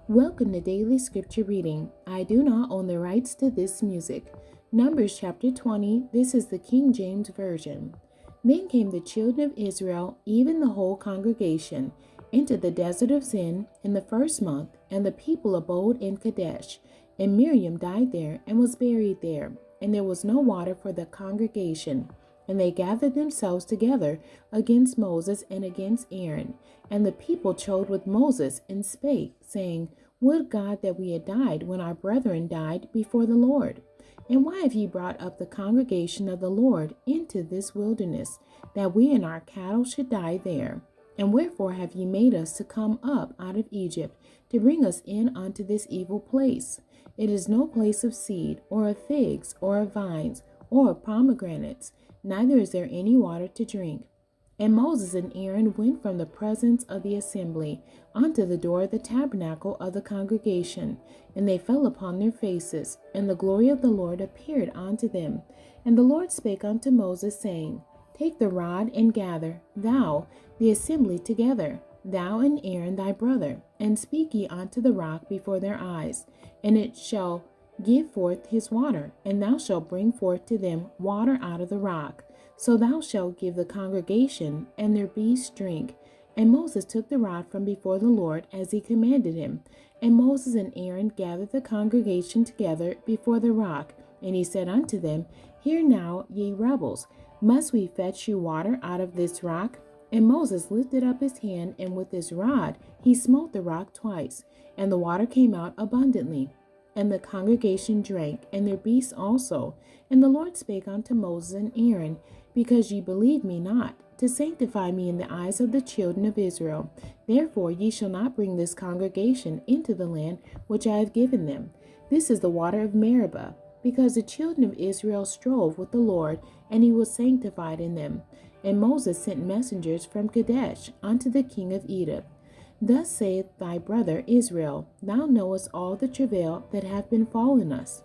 Welcome to Daily Scripture Reading. I do not own the rights to this music. Numbers chapter 20, this is the King James Version. Then came the children of Israel, even the whole congregation, into the desert of Zin in the first month, and the people abode in Kadesh. And Miriam died there and was buried there, and there was no water for the congregation. And they gathered themselves together against Moses and against Aaron. And the people chode with Moses and spake, saying, Would God that we had died when our brethren died before the Lord. And why have ye brought up the congregation of the Lord into this wilderness, that we and our cattle should die there? And wherefore have ye made us to come up out of Egypt, to bring us in unto this evil place? It is no place of seed, or of figs, or of vines, or of pomegranates, neither is there any water to drink. And Moses and Aaron went from the presence of the assembly unto the door of the tabernacle of the congregation, and they fell upon their faces, and the glory of the Lord appeared unto them. And the Lord spake unto Moses, saying, Take the rod and gather, thou, the assembly together, thou and Aaron thy brother, and speak ye unto the rock before their eyes, and it shall give forth his water, and thou shalt bring forth to them water out of the rock. So thou shalt give the congregation and their beasts drink. And Moses took the rod from before the Lord as he commanded him. And Moses and Aaron gathered the congregation together before the rock. And he said unto them, Hear now, ye rebels, must we fetch you water out of this rock? And Moses lifted up his hand, and with his rod he smote the rock twice, and the water came out abundantly. And the congregation drank, and their beasts also. And the Lord spake unto Moses and Aaron, Because ye believe me not, to sanctify me in the eyes of the children of Israel. Therefore ye shall not bring this congregation into the land which I have given them. This is the water of Meribah, because the children of Israel strove with the Lord, and he was sanctified in them. And Moses sent messengers from Kadesh unto the king of Egypt. Thus saith thy brother Israel, Thou knowest all the travail that hath befallen us.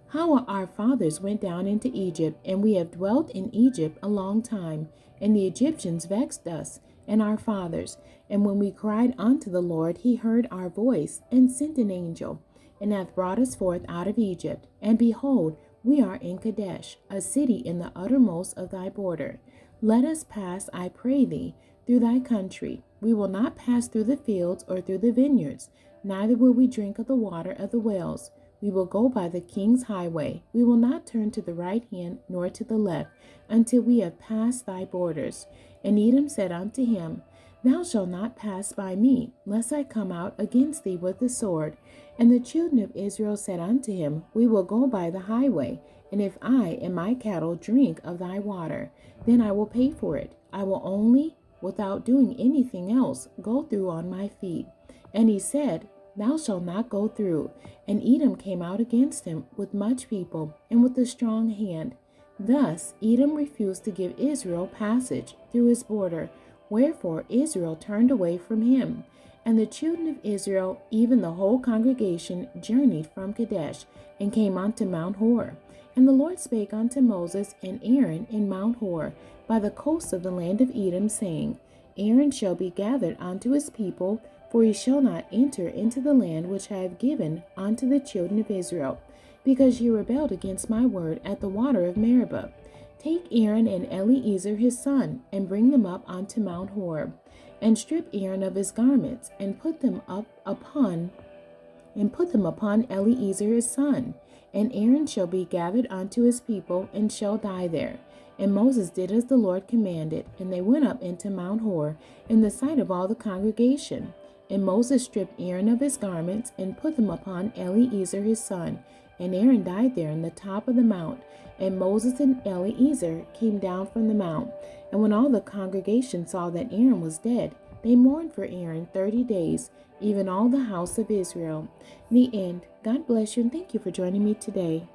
How our fathers went down into Egypt, and we have dwelt in Egypt a long time, and the Egyptians vexed us and our fathers. And when we cried unto the Lord, he heard our voice, and sent an angel, and hath brought us forth out of Egypt. And behold, we are in Kadesh, a city in the uttermost of thy border. Let us pass, I pray thee, through thy country. We will not pass through the fields or through the vineyards, neither will we drink of the water of the wells. We will go by the king's highway. We will not turn to the right hand nor to the left, until we have passed thy borders. And Edom said unto him, Thou shalt not pass by me, lest I come out against thee with the sword. And the children of Israel said unto him, We will go by the highway, and if I and my cattle drink of thy water, then I will pay for it. I will only, without doing anything else, go through on my feet. And he said, Thou shalt not go through. And Edom came out against him with much people, and with a strong hand. Thus Edom refused to give Israel passage through his border, wherefore Israel turned away from him. And the children of Israel, even the whole congregation, journeyed from Kadesh, and came unto Mount Hor. And the Lord spake unto Moses and Aaron in Mount Hor, by the coast of the land of Edom, saying, Aaron shall be gathered unto his people, for he shall not enter into the land which I have given unto the children of Israel, because ye rebelled against my word at the water of Meribah. Take Aaron and Eleazar his son, and bring them up unto Mount Hor, and strip Aaron of his garments, and put them upon Eleazar his son. And Aaron shall be gathered unto his people, and shall die there. And Moses did as the Lord commanded, and they went up into Mount Hor in the sight of all the congregation. And Moses stripped Aaron of his garments, and put them upon Eleazar his son. And Aaron died there in the top of the mount. And Moses and Eleazar came down from the mount. And when all the congregation saw that Aaron was dead, they mourned for Aaron 30 days, even all the house of Israel. The end. God bless you, and thank you for joining me today.